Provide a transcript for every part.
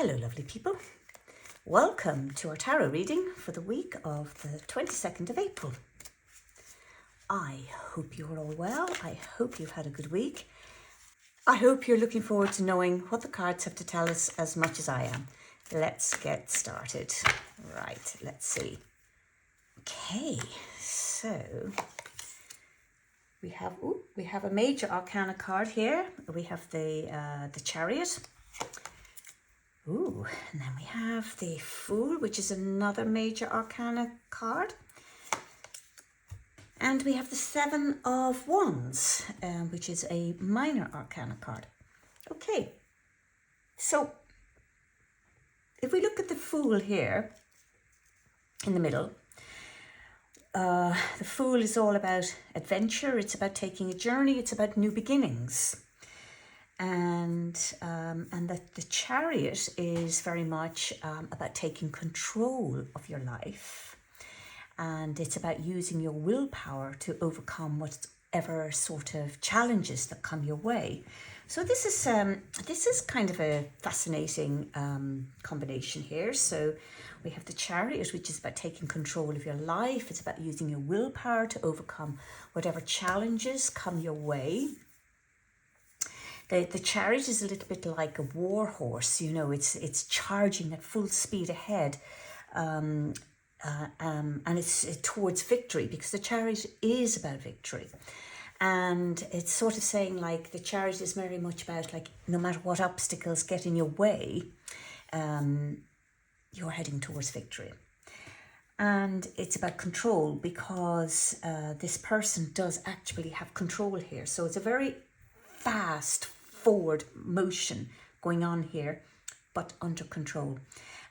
Hello, lovely people. Welcome to our tarot reading for the week of the 22nd of April. I hope you're all well. I hope you've had a good week. I hope you're looking forward to knowing what the cards have to tell us as much as I am. Let's get started. Right, let's see. Okay, so we have a major arcana card here. We have the Chariot. Ooh, and then we have the Fool, which is another major arcana card. And we have the Seven of Wands, which is a minor arcana card. Okay, so if we look at the Fool here in the middle, the Fool is all about adventure. It's about taking a journey. It's about new beginnings. And that the Chariot is very much about taking control of your life, and it's about using your willpower to overcome whatever sort of challenges that come your way. So this is kind of a fascinating combination here. So we have the Chariot, which is about taking control of your life. It's about using your willpower to overcome whatever challenges come your way. The Chariot is a little bit like a war horse, you know, it's charging at full speed ahead, and it's towards victory, because the Chariot is about victory. And it's sort of saying, like, the Chariot is very much about, like, no matter what obstacles get in your way, you're heading towards victory. And it's about control, because this person does actually have control here. So it's a very fast forward motion going on here, but under control.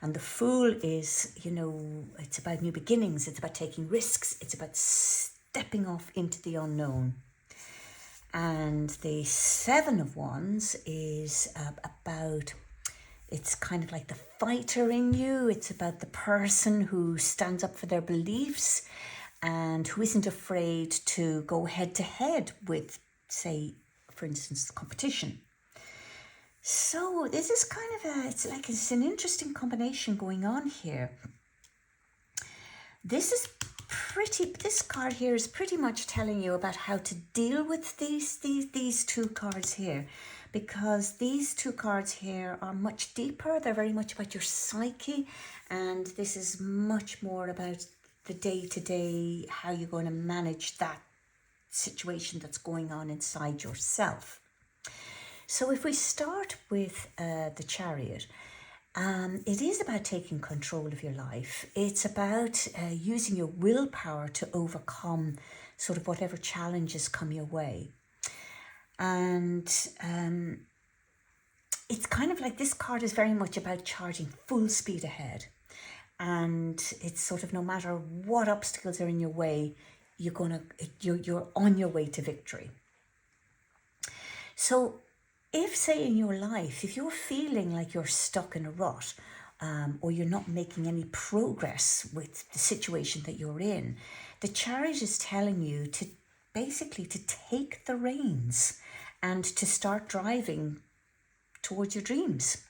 And the Fool is, you know, it's about new beginnings. It's about taking risks. It's about stepping off into the unknown. And the Seven of Wands is about, it's kind of like the fighter in you. It's about the person who stands up for their beliefs and who isn't afraid to go head to head with, say, for instance, the competition. So this is kind of it's an interesting combination going on here. This card here is pretty much telling you about how to deal with these two cards here, because these two cards here are much deeper. They're very much about your psyche, and this is much more about the day-to-day, how you're going to manage that situation that's going on inside yourself. So if we start with the Chariot, it is about taking control of your life. It's about using your willpower to overcome sort of whatever challenges come your way. And it's kind of like this card is very much about charging full speed ahead. And it's sort of no matter what obstacles are in your way, you're on your way to victory. So if, say, in your life, if you're feeling like you're stuck in a rut, or you're not making any progress with the situation that you're in, the Chariot is telling you to basically to take the reins and to start driving towards your dreams.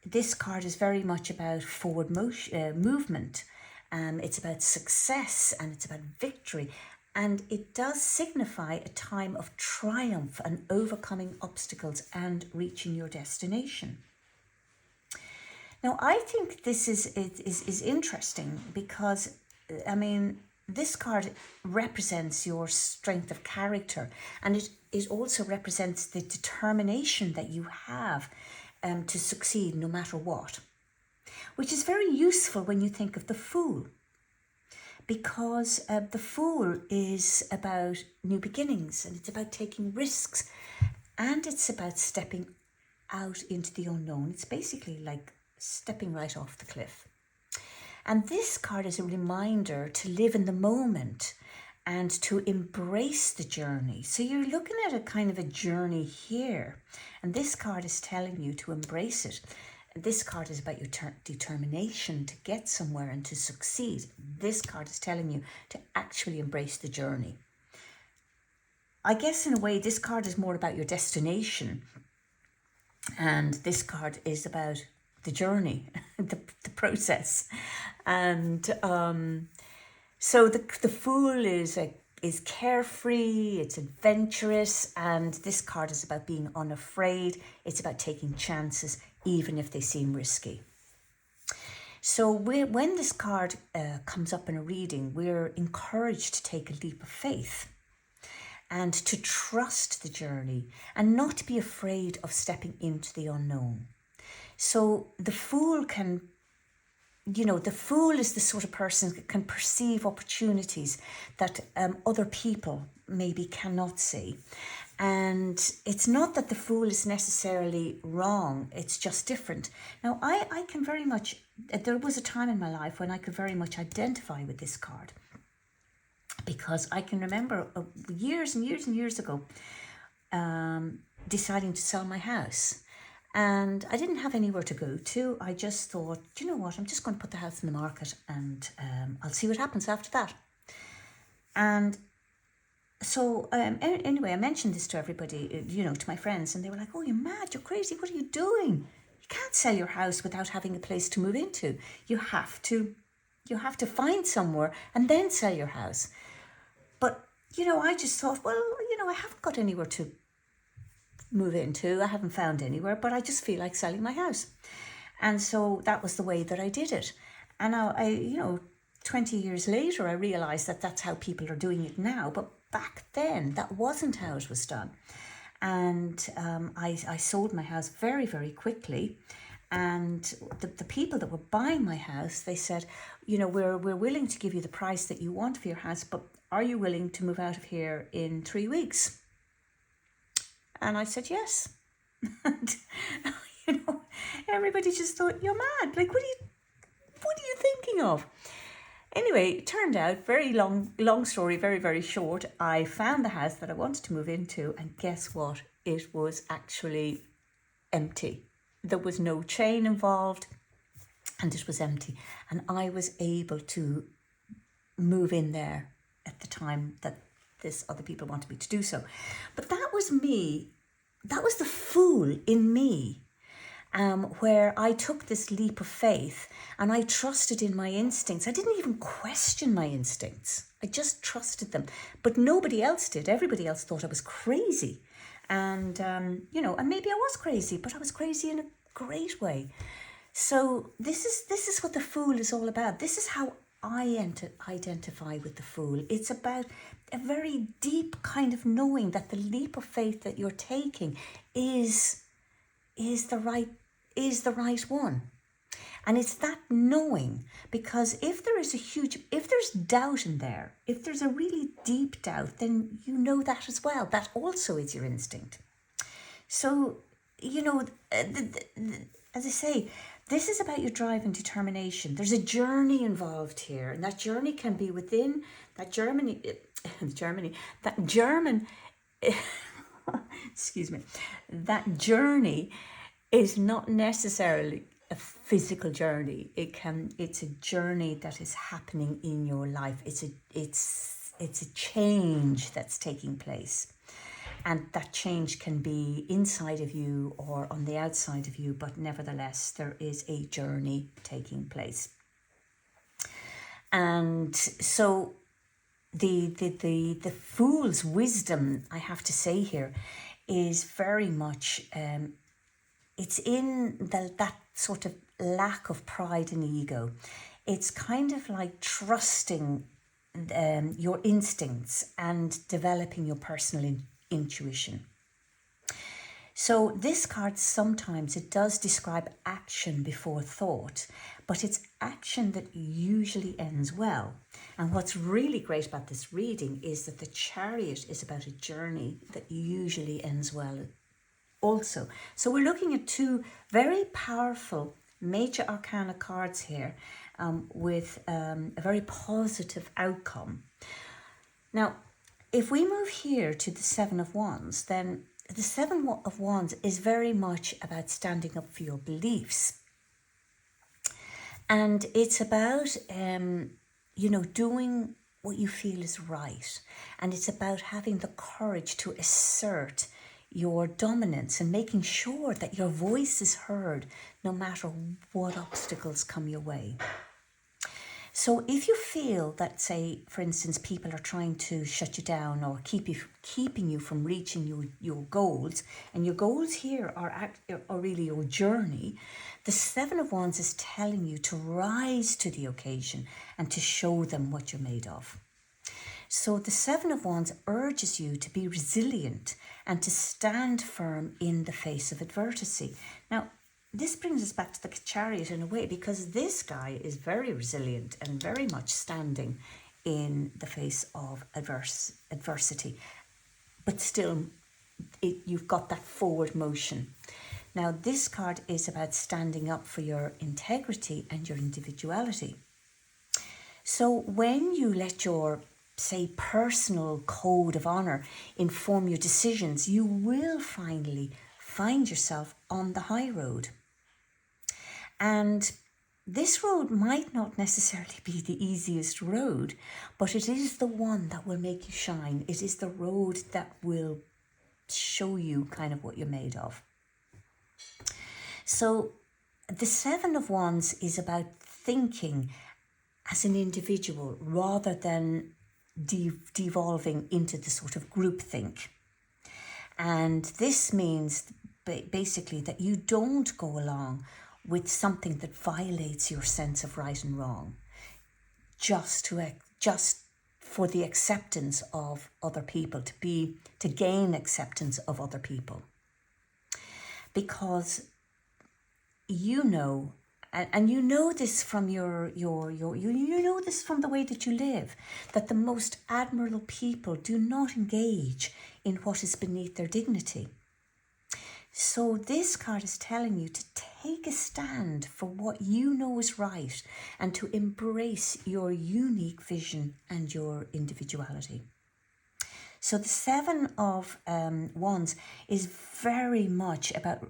This card is very much about forward movement. It's about success, and it's about victory. And it does signify a time of triumph and overcoming obstacles and reaching your destination. Now, I think this is interesting because, I mean, this card represents your strength of character, and it also represents the determination that you have to succeed no matter what, which is very useful when you think of the Fool. Because the Fool is about new beginnings, and it's about taking risks, and it's about stepping out into the unknown. It's basically like stepping right off the cliff. And this card is a reminder to live in the moment and to embrace the journey. So you're looking at a kind of a journey here, and this card is telling you to embrace it. This card is about your determination to get somewhere and to succeed. This card is telling you to actually embrace the journey. I guess in a way, this card is more about your destination And this card is about the journey, the process. And so the Fool is carefree, it's adventurous, and this card is about being unafraid. It's about taking chances, even if they seem risky. So when this card comes up in a reading, we're encouraged to take a leap of faith and to trust the journey and not to be afraid of stepping into the unknown. So the Fool can, the Fool is the sort of person that can perceive opportunities that other people maybe cannot see. And it's not that the Fool is necessarily wrong, it's just different. Now, I can very much, there was a time in my life when I could very much identify with this card, because I can remember years and years and years ago deciding to sell my house. And I didn't have anywhere to go to. I just thought, you know what, I'm just going to put the house in the market and I'll see what happens after that. And so anyway, I mentioned this to everybody, to my friends, and they were like, oh, you're mad, you're crazy, what are you doing? You can't sell your house without having a place to move into. You have to find somewhere and then sell your house. But, I just thought, well, I haven't got anywhere to move into. I haven't found anywhere, but I just feel like selling my house. And so that was the way that I did it. And now 20 years later, I realized that that's how people are doing it now. But back then, that wasn't how it was done. And I sold my house very, very quickly. And the people that were buying my house, they said, we're willing to give you the price that you want for your house, but are you willing to move out of here in 3 weeks? And I said, yes. And, everybody just thought, you're mad. Like, what are you thinking of? Anyway, it turned out, very long story, very, very short. I found the house that I wanted to move into, and guess what? It was actually empty. There was no chain involved, and it was empty. And I was able to move in there at the time that this other people wanted me to do so. But that was me. That was the Fool in me, where I took this leap of faith and I trusted in my instincts. I didn't even question my instincts. I just trusted them. But nobody else did. Everybody else thought I was crazy. And, and maybe I was crazy, but I was crazy in a great way. So this is what the Fool is all about. This is how I identify with the Fool. It's about a very deep kind of knowing that the leap of faith that you're taking is the right one. And it's that knowing, because if there's doubt in there, if there's a really deep doubt, then you know that as well. That also is your instinct. So, as I say, this is about your drive and determination. There's a journey involved here, and that journey can be within that German, excuse me, that journey is not necessarily a physical journey. It's a journey that is happening in your life. It's a change that's taking place. And that change can be inside of you or on the outside of you, but nevertheless, there is a journey taking place. And so the Fool's wisdom, I have to say here, is very much, it's in that sort of lack of pride and ego. It's kind of like trusting your instincts and developing your personal intuition. So this card, sometimes it does describe action before thought, but it's action that usually ends well. And what's really great about this reading is that the Chariot is about a journey that usually ends well also. So we're looking at two very powerful major arcana cards here with a very positive outcome. Now, if we move here to the Seven of Wands, then the Seven of Wands is very much about standing up for your beliefs. And it's about, doing what you feel is right. And it's about having the courage to assert your dominance and making sure that your voice is heard no matter what obstacles come your way. So if you feel that, say, for instance, people are trying to shut you down or keeping you from reaching your goals, and your goals here are really your journey, the Seven of Wands is telling you to rise to the occasion and to show them what you're made of. So the Seven of Wands urges you to be resilient and to stand firm in the face of adversity. Now, this brings us back to the Chariot in a way, because this guy is very resilient and very much standing in the face of adversity. But still, you've got that forward motion. Now, this card is about standing up for your integrity and your individuality. So when you let your, say, personal code of honour inform your decisions, you will finally find yourself on the high road. And this road might not necessarily be the easiest road, but it is the one that will make you shine. It is the road that will show you kind of what you're made of. So the Seven of Wands is about thinking as an individual rather than devolving into the sort of groupthink. And this means basically that you don't go along with something that violates your sense of right and wrong, just for the acceptance of other people, to gain acceptance of other people. Because you know, and you know this from you know this from the way that you live, that the most admirable people do not engage in what is beneath their dignity. So this card is telling you to take a stand for what you know is right and to embrace your unique vision and your individuality. So the Seven of Wands is very much about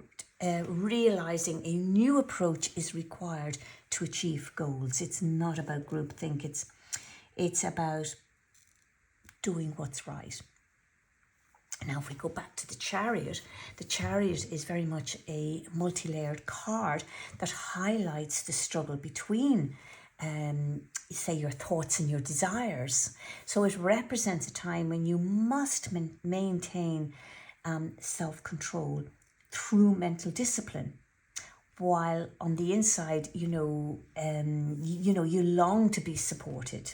realizing a new approach is required to achieve goals. It's not about groupthink. It's about doing what's right. Now, if we go back to the Chariot is very much a multi-layered card that highlights the struggle between, say, your thoughts and your desires. So it represents a time when you must maintain self-control through mental discipline, while on the inside, you long to be supported.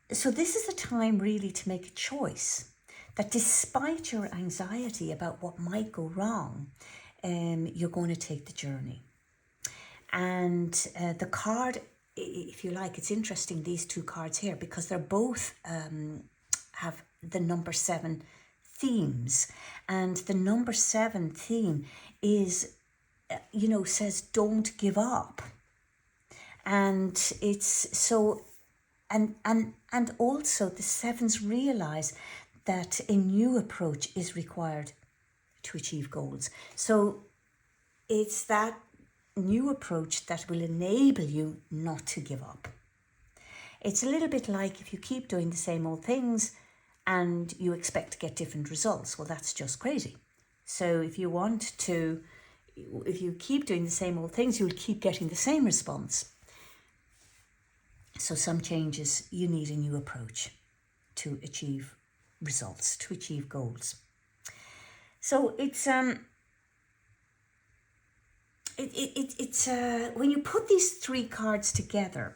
So this is a time really to make a choice that despite your anxiety about what might go wrong, you're going to take the journey. And the card, if you like, it's interesting, these two cards here, because they're both have the number 7 themes. And the number 7 theme is, says don't give up. And it's so, and also the 7s realize that a new approach is required to achieve goals. So it's that new approach that will enable you not to give up. It's a little bit like if you keep doing the same old things and you expect to get different results. Well, that's just crazy. So if you keep doing the same old things, you'll keep getting the same response. So some changes, you need a new approach to achieve results, to achieve goals. So it's when you put these 3 cards together,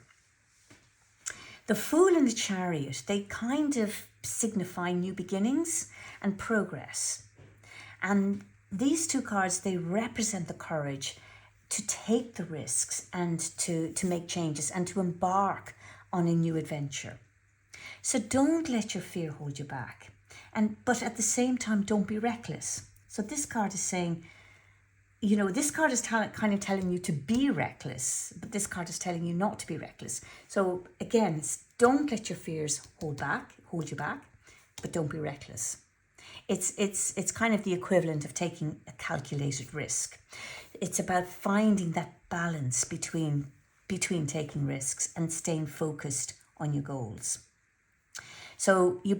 the Fool and the Chariot, they kind of signify new beginnings and progress. And these 2 cards, they represent the courage to take the risks and to make changes and to embark on a new adventure. So don't let your fear hold you back. But at the same time, don't be reckless. So this card is saying, this card is kind of telling you to be reckless, but this card is telling you not to be reckless. So again, don't let your fears hold you back, but don't be reckless. It's kind of the equivalent of taking a calculated risk. It's about finding that balance between taking risks and staying focused on your goals. So you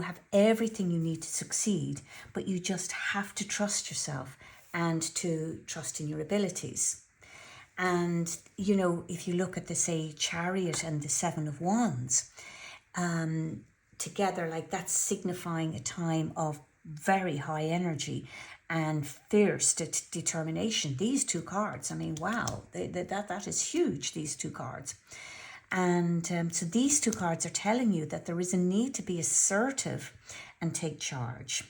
have everything you need to succeed, but you just have to trust yourself and to trust in your abilities. And, you know, if you look at the, say, Chariot and the Seven of Wands, together, like that's signifying a time of very high energy and fierce determination. These two cards, I mean, wow, that is huge, these two cards. And so these two cards are telling you that there is a need to be assertive and take charge,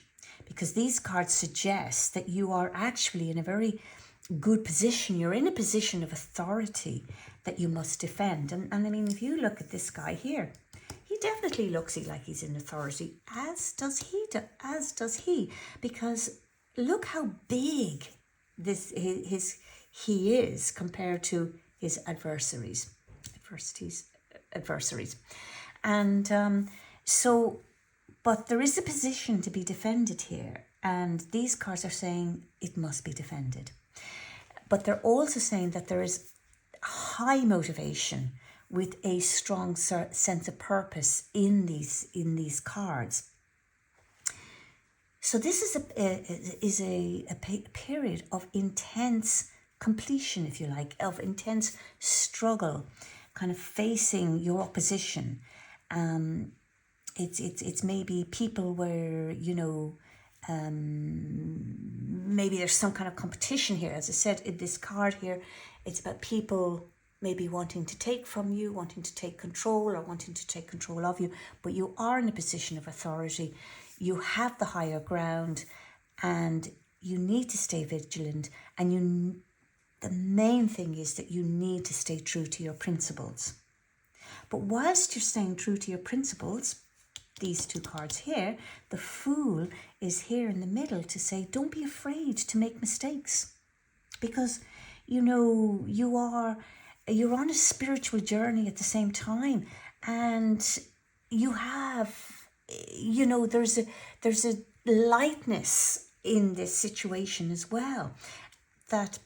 because these cards suggest that you are actually in a very good position. You're in a position of authority that you must defend. And I mean, if you look at this guy here, he definitely looks like he's in authority, as does he, because look how big he is compared to his adversaries. And so, but there is a position to be defended here, and these cards are saying it must be defended. But they're also saying that there is high motivation with a strong sense of purpose in these cards. So this is a period of intense completion, if you like, of intense struggle, kind of facing your opposition. It's maybe people where, you know, maybe there's some kind of competition here. As I said, in this card here, it's about people maybe wanting to take from you, wanting to take control, or wanting to take control of you, but you are in a position of authority. You have the higher ground, and you need to stay vigilant, and the main thing is that you need to stay true to your principles. But whilst you're staying true to your principles, these two cards here, the Fool is here in the middle to say, don't be afraid to make mistakes, because, you know, you're on a spiritual journey at the same time, and you have, you know, there's a lightness in this situation as well, that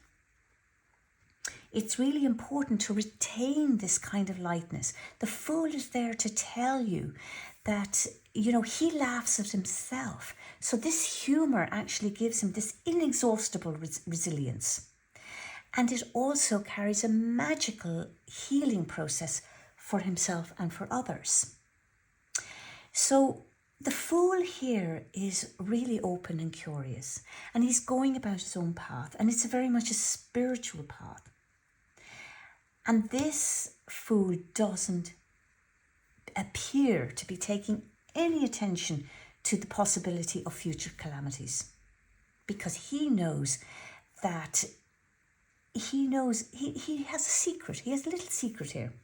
it's really important to retain this kind of lightness. The Fool is there to tell you that, you know, he laughs at himself. So this humor actually gives him this inexhaustible resilience. And it also carries a magical healing process for himself and for others. So the Fool here is really open and curious, and he's going about his own path, and it's very much a spiritual path. And this Fool doesn't appear to be taking any attention to the possibility of future calamities, because he knows that he has a secret. He has a little secret here,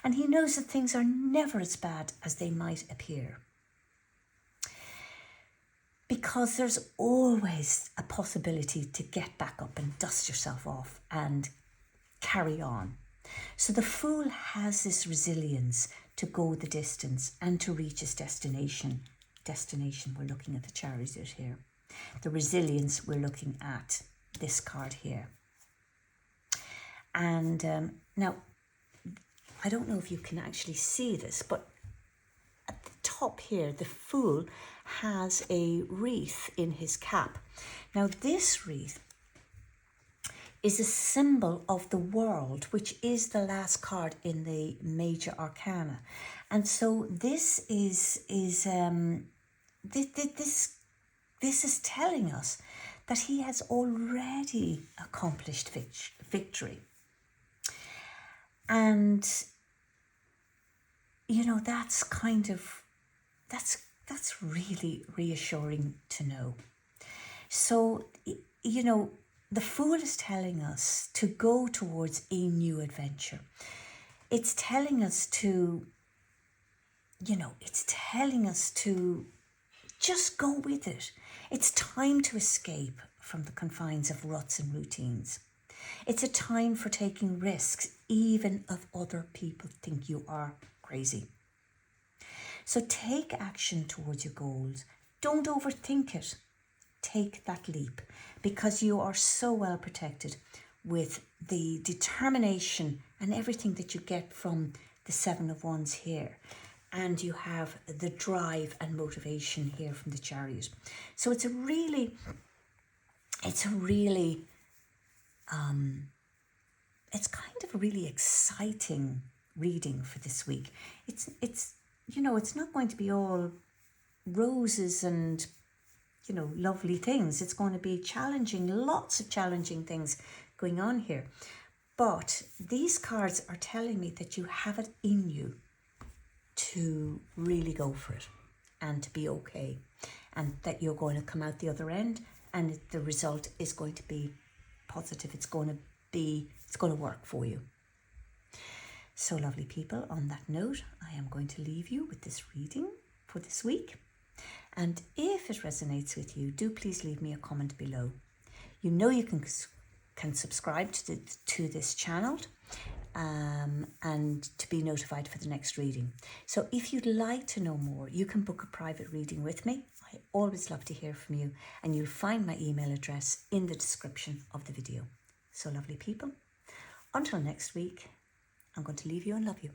and he knows that things are never as bad as they might appear, because there's always a possibility to get back up and dust yourself off and carry on. So the Fool has this resilience to go the distance and to reach his destination. We're looking at the Chariot here. The resilience, we're looking at this card here. And now, I don't know if you can actually see this, but at the top here, the Fool has a wreath in his cap. Now, this wreath is a symbol of the world, which is the last card in the major arcana. And so this is telling us that he has already accomplished victory. And, you know, that's really reassuring to know. So, you know, the Fool is telling us to go towards a new adventure. It's telling us to, you know, just go with it. It's time to escape from the confines of ruts and routines. It's a time for taking risks, even if other people think you are crazy. So take action towards your goals. Don't overthink it. Take that leap, because you are so well protected with the determination and everything that you get from the Seven of Wands here. and you have the drive and motivation here from the Chariot. So it's a really it's kind of a really exciting reading for this week. It's it's not going to be all roses and lovely things. It's going to be challenging, lots of challenging things going on here. But these cards are telling me that you have it in you to really go for it and to be okay, and that you're going to come out the other end and the result is going to be positive. It's going to work for you. So lovely people, on that note, I am going to leave you with this reading for this week. And if it resonates with you, do please leave me a comment below. You know you can subscribe to this channel and to be notified for the next reading. So if you'd like to know more, you can book a private reading with me. I always love to hear from you, and you'll find my email address in the description of the video. So lovely people, until next week, I'm going to leave you and love you.